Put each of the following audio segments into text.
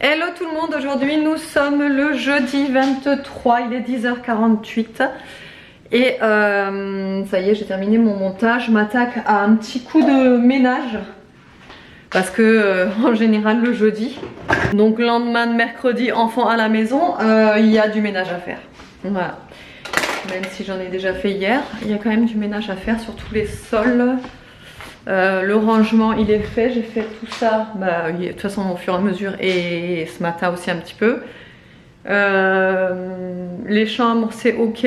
Hello tout le monde, aujourd'hui nous sommes le jeudi 23, il est 10h48 et ça y est, j'ai terminé mon montage. Je m'attaque à un petit coup de ménage parce que en général le jeudi, donc lendemain de mercredi, enfant à la maison, il y a du ménage à faire. Voilà, même si j'en ai déjà fait hier, il y a quand même du ménage à faire sur tous les sols. Le rangement il est fait, j'ai fait tout ça de toute façon au fur et à mesure et ce matin aussi un petit peu. Les chambres c'est ok,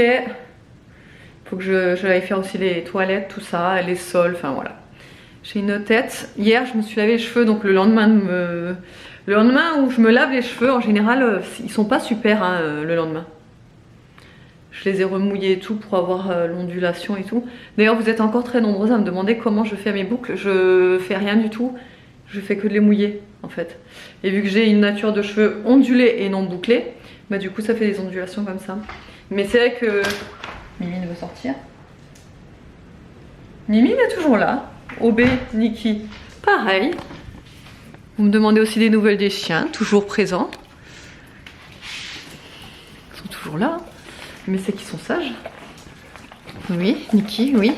faut que je aille faire aussi les toilettes, tout ça, les sols, enfin voilà. J'ai une tête. Hier je me suis lavé les cheveux, donc le lendemain où je me lave les cheveux en général ils sont pas super hein, le lendemain. Je les ai remouillés et tout pour avoir l'ondulation et tout. D'ailleurs vous êtes encore très nombreuses à me demander comment je fais mes boucles. Je fais rien du tout, je fais que de les mouiller en fait. Et vu que j'ai une nature de cheveux ondulée et non bouclée, bah du coup ça fait des ondulations comme ça. Mais c'est vrai que Mimine veut sortir. Mimine est toujours là. Obé, Niki, pareil. Vous me demandez aussi des nouvelles des chiens, toujours présents. Ils sont toujours là. Mais c'est qu'ils sont sages. Oui, Niki, oui.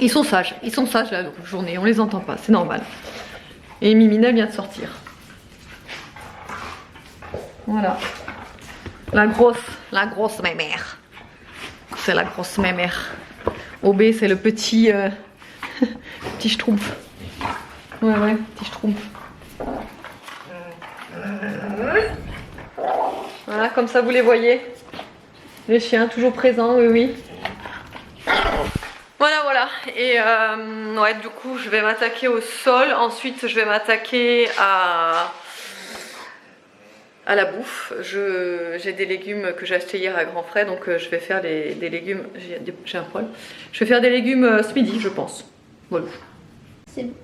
Ils sont sages la journée, on les entend pas, c'est normal. Et Mimina vient de sortir. Voilà. La grosse mémère. C'est la grosse mémère. Obé, c'est le petit petit schtroumpf. Ouais, petit schtroumpf. Voilà, comme ça vous les voyez. Les chiens toujours présents, oui. Voilà. Et ouais, du coup, je vais m'attaquer au sol. Ensuite, je vais m'attaquer à la bouffe. J'ai des légumes que j'ai achetés hier à Grand Frais, donc je vais faire des légumes. J'ai un poil. Je vais faire des légumes ce midi, je pense. Voilà.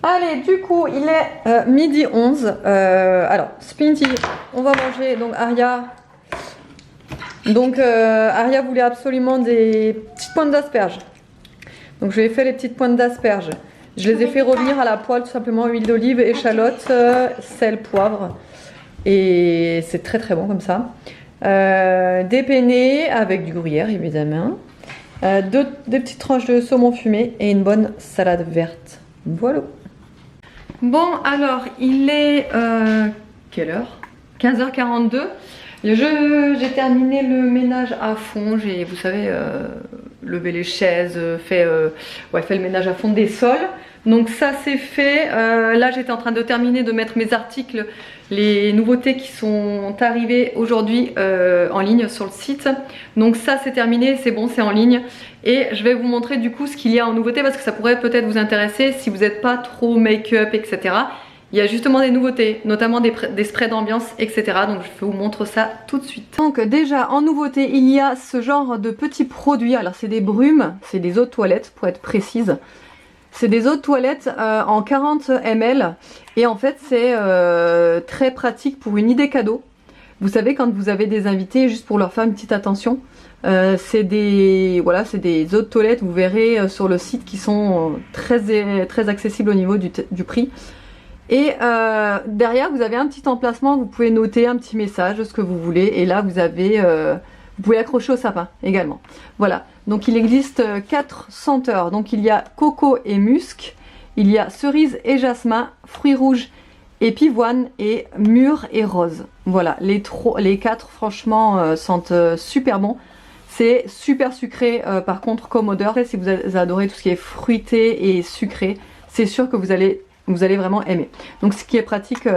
Allez, du coup, il est midi 11. Alors, ce midi, on va manger. Donc, Aria voulait absolument des petites pointes d'asperges. Donc je lui ai fait les petites pointes d'asperges. Je les ai fait revenir à la poêle, tout simplement, huile d'olive, échalote, sel, poivre. Et c'est très très bon comme ça. Des penne avec du gruyère évidemment. Deux petites tranches de saumon fumé et une bonne salade verte. Voilà. Bon alors il est quelle heure? 15h42. J'ai terminé le ménage à fond, j'ai, vous savez, levé les chaises, fait le ménage à fond des sols. Donc ça c'est fait. Là j'étais en train de terminer de mettre mes articles, les nouveautés qui sont arrivées aujourd'hui en ligne sur le site. Donc ça c'est terminé, c'est bon, c'est en ligne. Et je vais vous montrer du coup ce qu'il y a en nouveauté parce que ça pourrait peut-être vous intéresser si vous n'êtes pas trop make-up, etc. Il y a justement des nouveautés, notamment des sprays d'ambiance, etc. Donc je vous montre ça tout de suite. Donc déjà en nouveauté, il y a ce genre de petits produits. Alors c'est des brumes, c'est des eaux de toilette pour être précise. C'est des eaux de toilette en 40 ml. Et en fait c'est très pratique pour une idée cadeau. Vous savez quand vous avez des invités, juste pour leur faire une petite attention. C'est des eaux de toilette, vous verrez sur le site, qui sont très accessibles au niveau du prix. Et derrière vous avez un petit emplacement, vous pouvez noter un petit message, ce que vous voulez, et là vous avez vous pouvez accrocher au sapin également. Voilà, donc il existe 4 senteurs, donc il y a coco et musc, il y a cerise et jasmin, fruits rouges et pivoine, et mûre et rose. Voilà, les 4 franchement sentent super bon. C'est super sucré par contre comme odeur. Si vous adorez tout ce qui est fruité et sucré, c'est sûr que vous allez vraiment aimer. Donc ce qui est pratique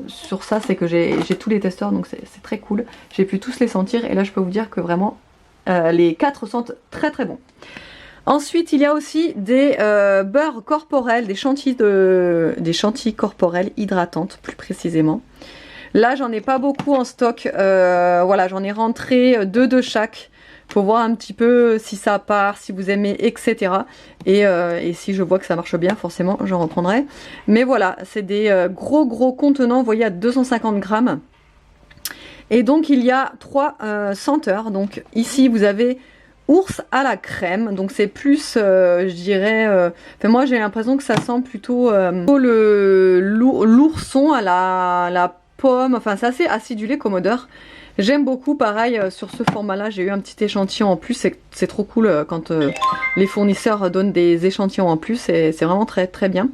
sur ça, c'est que j'ai tous les testeurs, donc c'est très cool. J'ai pu tous les sentir et là je peux vous dire que vraiment les 4 sentent très très bon. Ensuite il y a aussi des beurres corporels, des chantilly corporels hydratantes plus précisément. Là j'en ai pas beaucoup en stock, voilà, j'en ai rentré 2 de chaque. Faut voir un petit peu si ça part, si vous aimez, etc. Et si je vois que ça marche bien, forcément, j'en reprendrai. Mais voilà, c'est des gros contenants, vous voyez, à 250 grammes. Et donc, il y a 3 senteurs. Donc, ici, vous avez ours à la crème. Donc c'est plus, je dirais, enfin moi j'ai l'impression que ça sent plutôt l'ourson à la pomme. Enfin c'est assez acidulé comme odeur. J'aime beaucoup, pareil, sur ce format-là, j'ai eu un petit échantillon en plus. C'est trop cool quand les fournisseurs donnent des échantillons en plus. C'est vraiment très très bien.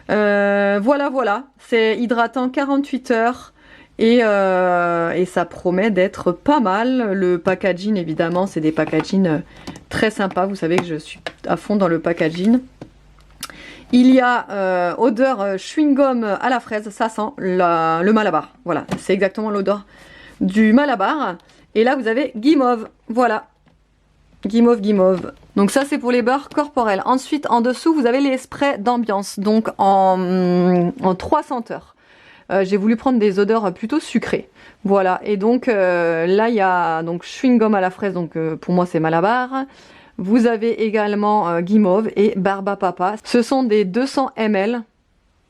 Voilà. C'est hydratant 48 heures. Et ça promet d'être pas mal. Le packaging, évidemment, c'est des packaging très sympas. Vous savez que je suis à fond dans le packaging. Il y a odeur chewing-gum à la fraise. Ça sent le Malabar. Voilà, c'est exactement l'odeur du Malabar. Et là, vous avez guimauve. Voilà. Guimauve. Donc ça, c'est pour les beurres corporels. Ensuite, en dessous, vous avez les sprays d'ambiance. Donc en 3 senteurs. J'ai voulu prendre des odeurs plutôt sucrées. Voilà. Et donc là, il y a donc chewing-gum à la fraise. Donc pour moi, c'est Malabar. Vous avez également guimauve et barba papa. Ce sont des 200 ml.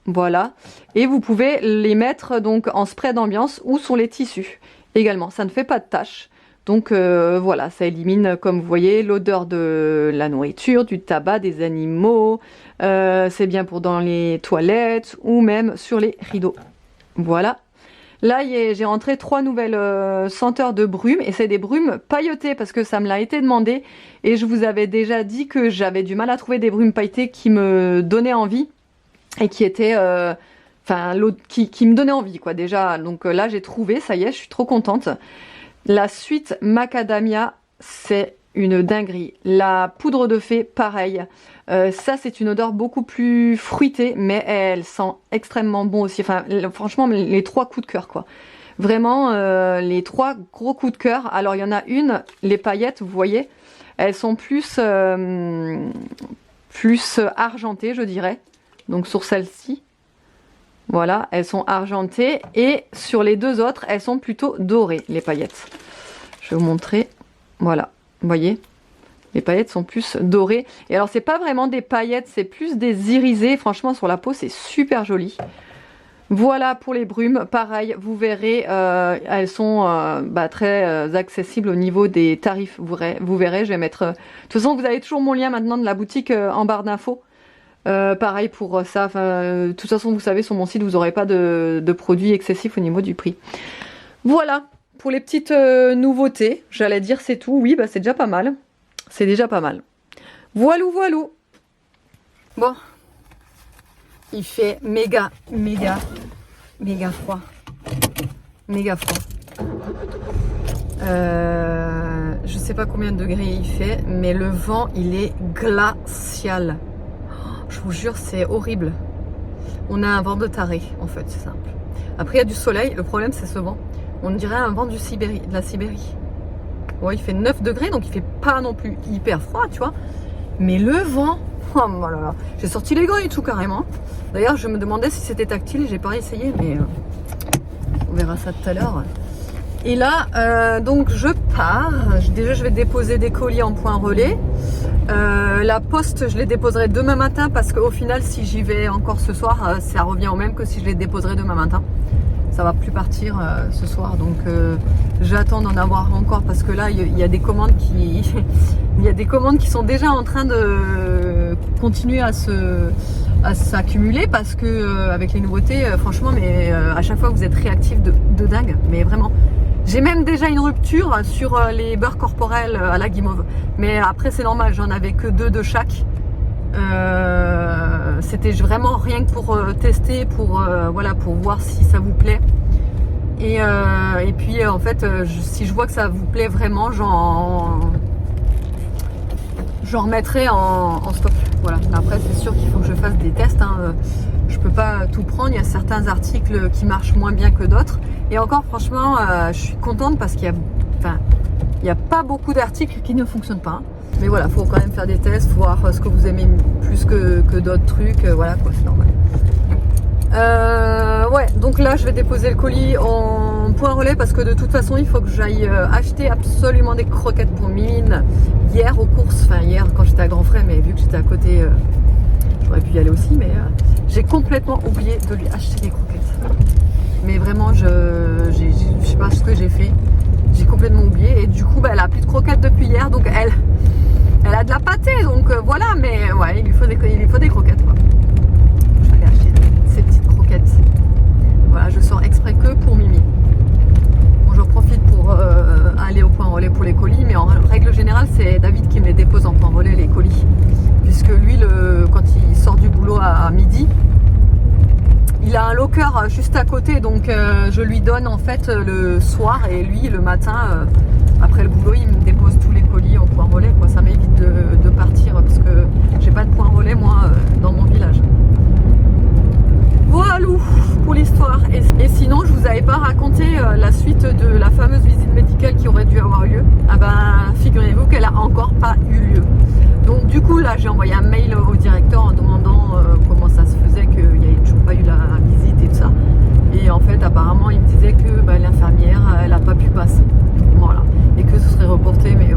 Voilà. Et vous pouvez les mettre donc en spray d'ambiance ou sur les tissus. Également, ça ne fait pas de taches. Donc voilà, ça élimine, comme vous voyez, l'odeur de la nourriture, du tabac, des animaux. C'est bien pour dans les toilettes ou même sur les rideaux. Voilà. Là, j'ai rentré 3 nouvelles senteurs de brume. Et c'est des brumes pailletées parce que ça me l'a été demandé. Et je vous avais déjà dit que j'avais du mal à trouver des brumes pailletées qui me donnaient envie. Et qui étaient... qui me donnait envie quoi déjà. Donc là j'ai trouvé, ça y est, je suis trop contente. La suite macadamia, c'est une dinguerie. La poudre de fée, pareil. Ça c'est une odeur beaucoup plus fruitée, mais elle sent extrêmement bon aussi. Enfin franchement les 3 coups de cœur quoi. Vraiment les 3 gros coups de cœur. Alors il y en a une, les paillettes, vous voyez, elles sont plus argentées je dirais. Donc sur celle-ci. Voilà, elles sont argentées et sur les 2 autres, elles sont plutôt dorées, les paillettes. Je vais vous montrer. Voilà, vous voyez, les paillettes sont plus dorées. Et alors, c'est pas vraiment des paillettes, c'est plus des irisés. Franchement, sur la peau, c'est super joli. Voilà pour les brumes. Pareil, vous verrez, elles sont très accessibles au niveau des tarifs. Vous verrez, je vais mettre... de toute façon, vous avez toujours mon lien maintenant de la boutique en barre d'infos. Pareil pour ça, de toute façon vous savez sur mon site vous n'aurez pas de produits excessifs au niveau du prix. Voilà pour les petites nouveautés, j'allais dire c'est tout, oui c'est déjà pas mal, c'est déjà pas mal. Voilou. Bon, il fait méga froid, je sais pas combien de degrés il fait, mais le vent il est glacial. Je vous jure, c'est horrible. On a un vent de taré, en fait, c'est simple. Après, il y a du soleil. Le problème, c'est ce vent. On dirait un vent de la Sibérie. Ouais, il fait 9 degrés, donc il fait pas non plus hyper froid, tu vois. Mais le vent, oh là là. J'ai sorti les gants et tout, carrément. D'ailleurs, je me demandais si c'était tactile. J'ai pas essayé, mais on verra ça tout à l'heure. Et là, donc je pars. Déjà, je vais déposer des colis en point relais. La poste, je les déposerai demain matin parce qu'au final, si j'y vais encore ce soir, ça revient au même que si je les déposerai demain matin. Ça va plus partir ce soir, donc j'attends d'en avoir encore parce que là, il y a des commandes qui, il y a des commandes qui sont déjà en train de continuer à s'accumuler parce que avec les nouveautés, franchement, mais à chaque fois vous êtes réactifs de dingue, mais vraiment. J'ai même déjà une rupture sur les beurres corporels à la guimauve. Mais après c'est normal, j'en avais que 2 de chaque. C'était vraiment rien que pour tester, pour voir si ça vous plaît. Et puis en fait, si je vois que ça vous plaît vraiment, j'en remettrai en stock. Voilà. Après c'est sûr qu'il faut que je fasse des tests. Je peux pas tout prendre, il y a certains articles qui marchent moins bien que d'autres. Et encore franchement, je suis contente parce qu'il y a pas beaucoup d'articles qui ne fonctionnent pas. Mais voilà, faut quand même faire des tests, faut voir ce que vous aimez plus que d'autres trucs. Voilà quoi, c'est normal. Ouais, donc là je vais déposer le colis en point relais parce que de toute façon il faut que j'aille acheter absolument des croquettes pour Mimine hier aux courses. Enfin hier quand j'étais à Grand Frais, mais vu que j'étais à côté, j'aurais pu y aller aussi, mais j'ai complètement oublié de lui acheter des croquettes. Mais vraiment, je sais pas ce que j'ai fait. J'ai complètement oublié. Et du coup, elle a plus de croquettes depuis hier. Donc elle a de la pâtée. Donc voilà, mais ouais, il lui faut des croquettes, quoi. Je vais aller acheter ces petites croquettes. Voilà, je sors exprès que pour Mimi. Bon, j'en profite pour aller au point relais pour les colis. Mais en règle générale, c'est David qui me les dépose en point relais, les colis. Puisque lui, quand il sort du boulot à midi, il a un locker juste à côté, donc je lui donne en fait le soir, et lui le matin, après le boulot, il me dépose tous les colis en point relais, quoi. Ça m'évite de partir parce que j'ai pas de point relais moi dans mon village. Voilà pour l'histoire. Et sinon, je vous avais pas raconté la suite de la fameuse visite médicale qui aurait dû avoir lieu. Ah ben, figurez-vous qu'elle a encore pas eu lieu. Donc du coup là, j'ai envoyé un mail au directeur en demandant comment ça se faisait qu'il n'y avait toujours pas eu la visite et tout ça. Et en fait, apparemment, il me disait que l'infirmière, elle n'a pas pu passer. Voilà. Et que ce serait reporté, mais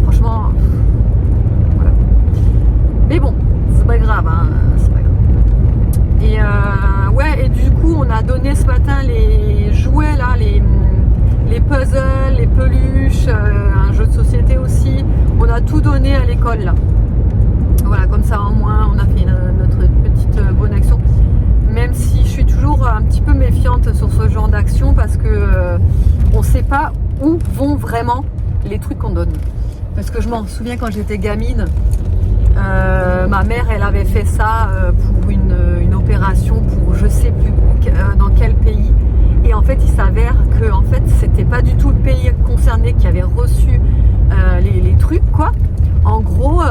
franchement, voilà. Mais bon, c'est pas grave, hein, c'est pas grave. Et ouais, et du coup, on a donné ce matin les jouets là, les puzzles, les peluches, un jeu de société aussi. On a tout donné à l'école là. Voilà, comme ça au moins on a fait notre petite bonne action. Même si je suis toujours un petit peu méfiante sur ce genre d'action parce que on sait pas où vont vraiment les trucs qu'on donne. Parce que je m'en souviens quand j'étais gamine, ma mère elle avait fait ça pour une opération pour je sais plus dans quel pays. Et en fait il s'avère que en fait c'était pas du tout le pays concerné qui avait reçu les trucs quoi. En gros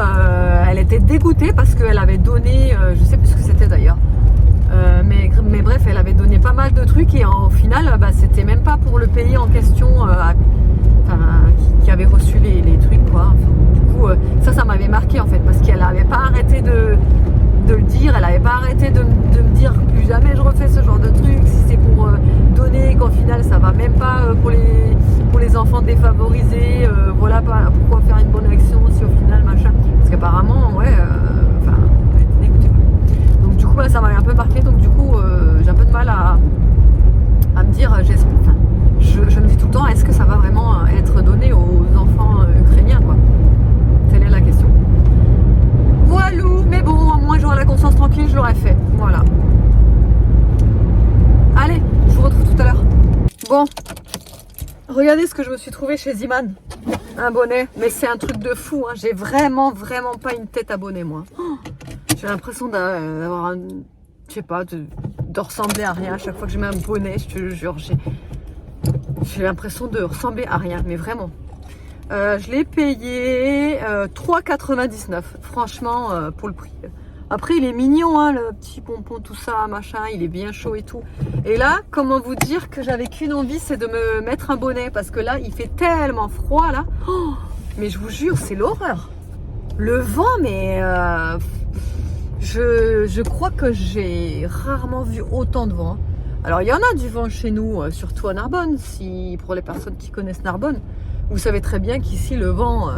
elle était dégoûtée parce qu'elle avait donné, je sais plus ce que c'était d'ailleurs, mais bref elle avait donné pas mal de trucs et au final c'était même pas pour le pays en question qui avait reçu les trucs quoi. Enfin, du coup ça m'avait marqué en fait parce qu'elle avait pas arrêté de le dire, elle avait pas arrêté de me dire plus jamais je refais ce genre de truc, si c'est pour donner, qu'au final ça va même pas pour les enfants défavorisés, voilà pourquoi faire une bonne action si au final machin, parce qu'apparemment ouais, elle était dégoûtée. Donc du coup ça m'avait un peu marqué, donc du coup j'ai un peu de mal à me dire, je me dis tout le temps, est-ce que ça va vraiment être donné aux enfants ukrainiens quoi, telle est la question. Voilà, mais bon, moi j'aurais la conscience tranquille, je l'aurais fait. Voilà. Allez, je vous retrouve tout à l'heure. Bon, regardez ce que je me suis trouvé chez Ziman. Un bonnet, mais c'est un truc de fou. Hein. J'ai vraiment pas une tête à bonnet, moi. Oh, j'ai l'impression d'avoir un. Je sais pas, de ressembler à rien. À chaque fois que je mets un bonnet, je te jure, j'ai l'impression de ressembler à rien, mais vraiment. Je l'ai payé 3,99 franchement pour le prix. Après il est mignon hein, le petit pompon tout ça machin, il est bien chaud et tout. Et là comment vous dire que j'avais qu'une envie, c'est de me mettre un bonnet parce que là il fait tellement froid là. Oh, mais je vous jure c'est l'horreur. Le vent mais je crois que j'ai rarement vu autant de vent. Hein. Alors il y en a du vent chez nous, surtout à Narbonne, pour les personnes qui connaissent Narbonne. Vous savez très bien qu'ici le vent,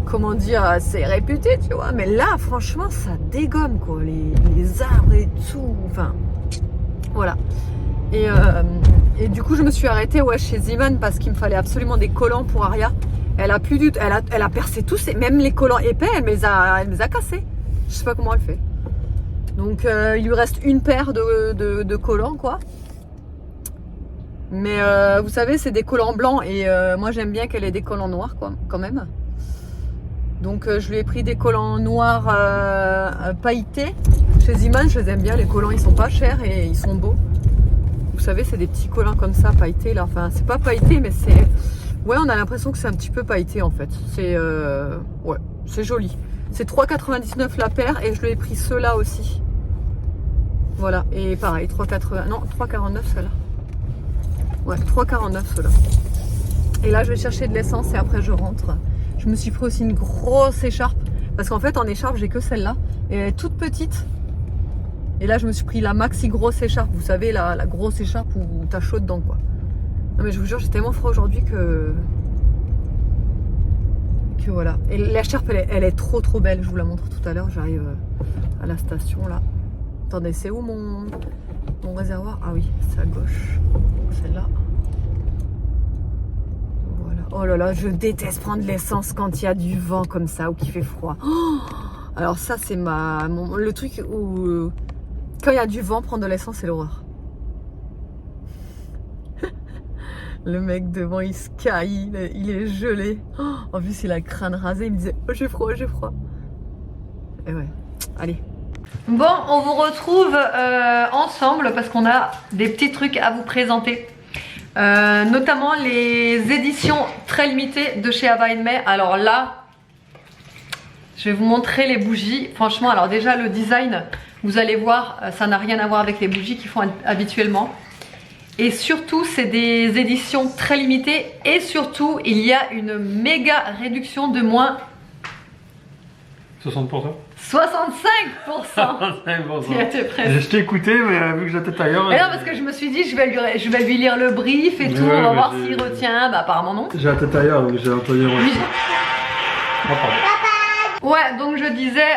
comment dire, c'est réputé, tu vois. Mais là, franchement, ça dégomme quoi, les arbres et tout. Enfin, voilà. Et du coup, je me suis arrêtée chez Ziman parce qu'il me fallait absolument des collants pour Aria. Elle a plus du tout, elle a percé tous, même les collants épais, elle me les a cassés. Je sais pas comment elle fait. Donc, il lui reste une paire de collants, quoi. Mais vous savez c'est des collants blancs et moi j'aime bien qu'elle ait des collants noirs quoi, quand même. Donc je lui ai pris des collants noirs pailletés. Chez Ziman je les aime bien, les collants ils sont pas chers et ils sont beaux. Vous savez c'est des petits collants comme ça pailletés là, enfin c'est pas pailleté mais c'est... Ouais on a l'impression que c'est un petit peu pailleté en fait. C'est ouais c'est joli. C'est 3,99 la paire et je lui ai pris ceux-là aussi. Voilà et pareil 3,49 ceux-là. Ouais, 3,49 ceux-là. Et là, je vais chercher de l'essence et après, je rentre. Je me suis pris aussi une grosse écharpe. Parce qu'en fait, en écharpe, j'ai que celle-là. Et elle est toute petite. Et là, je me suis pris la maxi grosse écharpe. Vous savez, la grosse écharpe où t'as chaud dedans, quoi. Non, mais je vous jure, j'ai tellement froid aujourd'hui que voilà. Et l'écharpe, elle est trop belle. Je vous la montre tout à l'heure. J'arrive à la station, là. Attendez, c'est où mon réservoir? Ah oui, c'est à gauche. Celle-là. Oh là là, je déteste prendre l'essence quand il y a du vent comme ça ou qu'il fait froid. Oh, alors ça, c'est le truc où quand il y a du vent, prendre de l'essence, c'est l'horreur. Le mec devant, il se caille, il est gelé. Oh, en plus, il a le crâne rasé, il me disait « Oh, j'ai froid, j'ai froid ». Et ouais, allez. Bon, on vous retrouve ensemble parce qu'on a des petits trucs à vous présenter. Notamment les éditions très limitées de chez Ava May. Alors là, je vais vous montrer les bougies. Franchement, alors déjà le design, vous allez voir, ça n'a rien à voir avec les bougies qu'ils font habituellement. Et surtout, c'est des éditions très limitées. Et surtout, il y a une méga réduction de moins 60%. 65%. Je t'ai écouté, mais vu que j'étais ailleurs. Mais non, parce que je me suis dit, je vais lui lire le brief et tout, on va voir s'il retient. Bah, apparemment non. J'ai la tête ailleurs, donc j'ai entendu. Ouais, donc je disais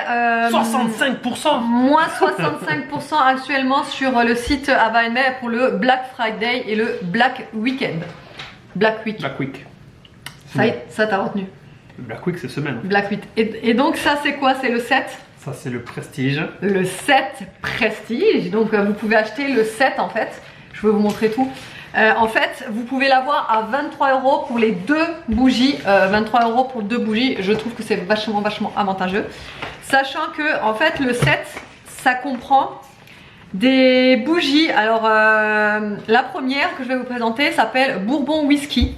65%. moins 65% actuellement sur le site Ava May pour le Black Friday et le Black Weekend. Black Week. Black Week. Ça t'as retenu. Black Week, c'est semaine. Black Week. Et donc ça c'est quoi? C'est le 7? Ça c'est le Prestige. Le 7 Prestige. Donc vous pouvez acheter le 7 en fait. Je vais vous montrer tout. En fait, vous pouvez l'avoir à 23 € pour les deux bougies. 23 € pour deux bougies, je trouve que c'est vachement avantageux. Sachant que, en fait, le 7, ça comprend des bougies. Alors, la première que je vais vous présenter s'appelle Bourbon Whisky.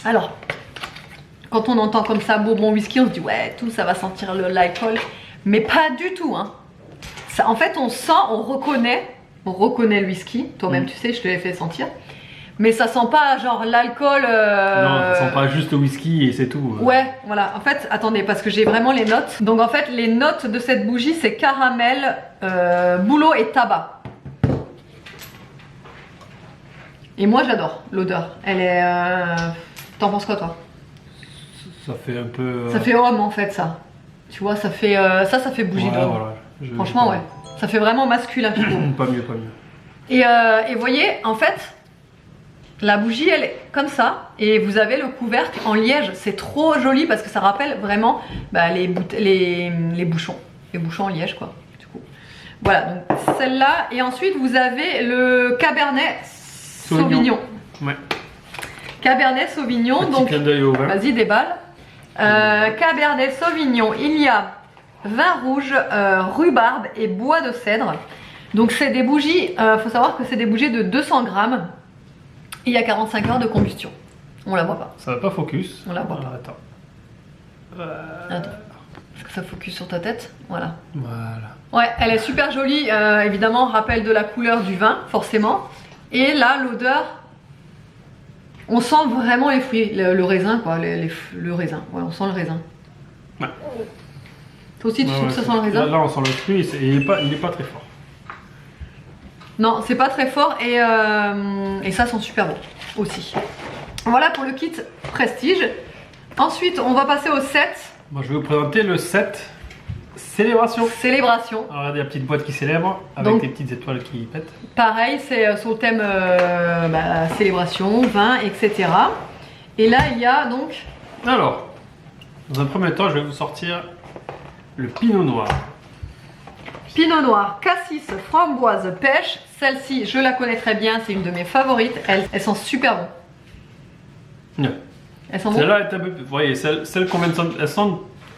Alors, quand on entend comme ça Bourbon Whisky, on se dit ouais, tout ça va sentir l'alcool. Mais pas du tout, hein. Ça, en fait, on sent, on reconnaît le whisky, toi-même tu sais, je te l'ai fait sentir. Mais ça sent pas genre l'alcool. Non, ça sent pas juste le whisky et c'est tout. Ouais, voilà. En fait, attendez, parce que j'ai vraiment les notes. Donc en fait, les notes de cette bougie, c'est caramel, bouleau et tabac. Et moi, j'adore l'odeur. Elle est. T'en penses quoi, toi? Ça fait un peu. Ça fait homme en fait, ça. Tu vois, ça fait ça fait bougie d'homme. Voilà. Franchement, ouais. Ça fait vraiment masculin, je trouve. Pas mieux, pas mieux. Et voyez, en fait, la bougie, elle est comme ça. Et vous avez le couvercle en liège. C'est trop joli parce que ça rappelle vraiment bah, les bouchons. Les bouchons en liège, quoi. Du coup. Voilà, donc celle-là. Et ensuite, vous avez le Cabernet Sauvignon. Ouais. Cabernet Sauvignon. Petit donc, clin d'œil au vin. vas-y, déballe. Cabernet Sauvignon. Il y a vin rouge, rhubarbe et bois de cèdre. Donc c'est des bougies, faut savoir que c'est des bougies de 200 grammes. Il y a 45 heures de combustion. On la voit pas. Ça va pas focus. On la voit pas. Attends. Attends. Est-ce que ça focus sur ta tête? Voilà. Voilà. Ouais, elle est super jolie. Évidemment, rappel de la couleur du vin, forcément. Et là, l'odeur, on sent vraiment les fruits, le raisin, quoi. Le raisin. Ouais, on sent le raisin. Ouais. Toi aussi, tu trouves que ça sent le raisin? Là, on sent le fruit et il est pas très fort. Non, c'est pas très fort et ça sent super bon aussi. Voilà pour le kit Prestige. Ensuite, on va passer au 7. Moi, je vais vous présenter le 7 Célébration. Célébration. Alors, regardez la petite boîte qui célèbre avec Donc, des petites étoiles qui pètent. Pareil, c'est sur le thème célébration, vin, etc. Et là, il y a donc... Alors, dans un premier temps, je vais vous sortir le Pinot Noir. Pinot Noir, cassis, framboise, pêche. Celle-ci, je la connais très bien, c'est une de mes favorites. Elle sent super bon. Ouais. Elle sent bon. Celle-là est un peu plus... Vous voyez, celle qu'on vient de sentir, elle sent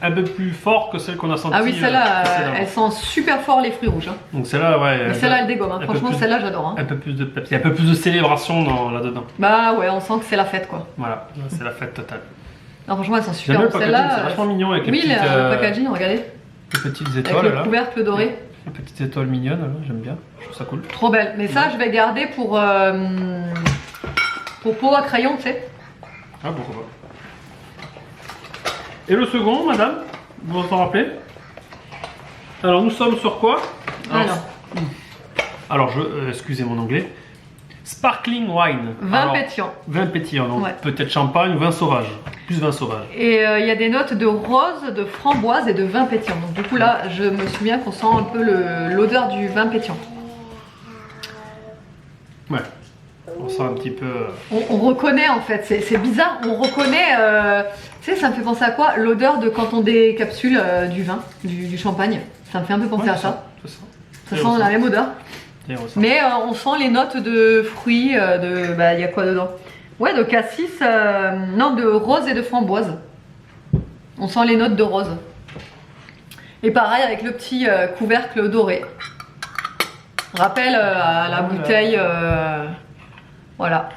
un peu plus fort que celle qu'on a sentie. Ah oui, celle-là, elle sent super fort les fruits rouges. Hein. Donc celle-là, ouais. Mais celle-là, elle dégomme. Hein. Franchement, celle-là, j'adore. Hein. Un peu plus de peps. Il y a un peu plus de célébration là-dedans. Bah ouais, on sent que c'est la fête, quoi. Voilà, c'est la fête totale. Non, franchement, elles sont super J'aime bonnes. le packaging, c'est vachement mignon avec les oui, petites... le packaging, regardez. Les petites Avec étoiles, le là. couvercle doré. Les petites étoiles mignonnes, là, j'aime bien. Je trouve ça cool. Trop belle. Mais ça, je vais garder pour pot à crayon, tu sais. Ah, pourquoi pas. Et le second, madame, vous vous en rappelez? Alors, nous sommes sur quoi? Alors, excusez mon anglais. Sparkling wine. Vin pétillant. Vin pétillant, donc ouais. Peut-être champagne ou vin sauvage. Plus vin sauvage. Et il y a des notes de rose, de framboise et de vin pétillant. Donc du coup là, je me souviens qu'on sent un peu l'odeur du vin pétillant. Ouais. On sent un petit peu... On reconnaît en fait, c'est bizarre, on reconnaît, tu sais, ça me fait penser à quoi? L'odeur de quand on décapsule du vin, du champagne. Ça me fait un peu penser à ça. Ça sent la même odeur. Mais on sent les notes de fruits, bah il y a quoi dedans? Ouais, de cassis, non, de rose et de framboise. On sent les notes de rose. Et pareil avec le petit couvercle doré. Rappel à la bouteille, voilà.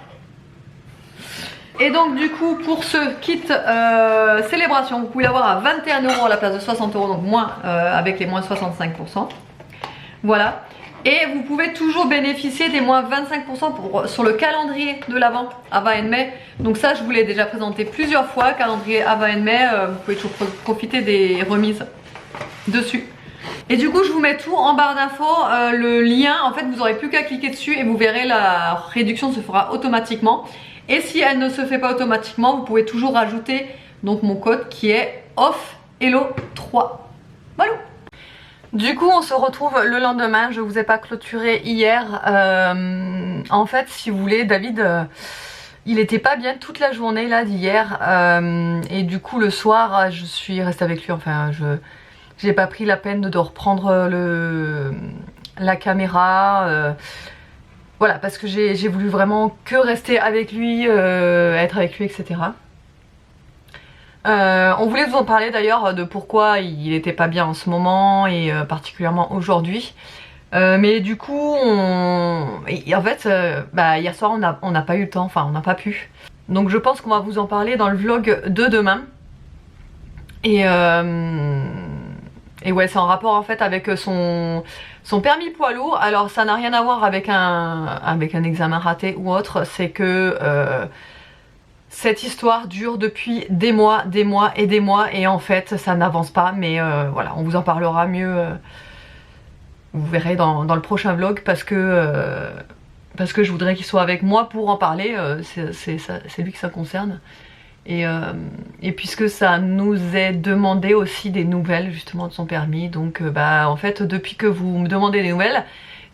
Et donc du coup pour ce kit célébration, vous pouvez l'avoir à 21 € à la place de 60 €, donc moins avec les moins 65%. Voilà. Et vous pouvez toujours bénéficier des moins 25% sur le calendrier de l'Avent Ava and May. Donc ça je vous l'ai déjà présenté plusieurs fois, calendrier Ava and May, vous pouvez toujours profiter des remises dessus. Et du coup je vous mets tout en barre d'infos, le lien, en fait vous n'aurez plus qu'à cliquer dessus et vous verrez la réduction se fera automatiquement. Et si elle ne se fait pas automatiquement, vous pouvez toujours rajouter donc mon code qui est OFFHELLO3. Voilà. Du coup on se retrouve le lendemain, je vous ai pas clôturé hier. En fait si vous voulez, David il était pas bien toute la journée là d'hier, et du coup le soir je suis restée avec lui, enfin j'ai pas pris la peine de reprendre la caméra, voilà, parce que j'ai voulu vraiment que rester avec lui, être avec lui, etc. On voulait vous en parler d'ailleurs de pourquoi il était pas bien en ce moment et particulièrement aujourd'hui. Mais du coup, en fait, hier soir on n'a pas eu le temps, enfin on n'a pas pu. Donc je pense qu'on va vous en parler dans le vlog de demain. Et ouais, c'est en rapport en fait avec son permis poids lourd. Alors ça n'a rien à voir avec un examen raté ou autre, c'est que cette histoire dure depuis des mois et des mois et en fait ça n'avance pas, mais voilà, on vous en parlera mieux, vous verrez dans le prochain vlog, parce que je voudrais qu'il soit avec moi pour en parler, c'est lui que ça concerne. Et puisque ça nous est demandé aussi des nouvelles justement de son permis, donc en fait depuis que vous me demandez des nouvelles,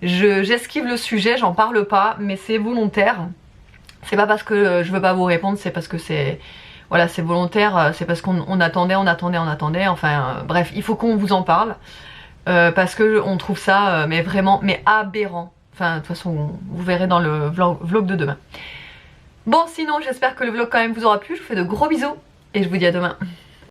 j'esquive le sujet, j'en parle pas, mais c'est volontaire. C'est pas parce que je veux pas vous répondre, c'est parce que c'est volontaire, c'est parce qu'on attendait, enfin bref, il faut qu'on vous en parle, parce que on trouve ça mais vraiment aberrant. Enfin de toute façon vous verrez dans le vlog de demain. Bon sinon j'espère que le vlog quand même vous aura plu, je vous fais de gros bisous et je vous dis à demain.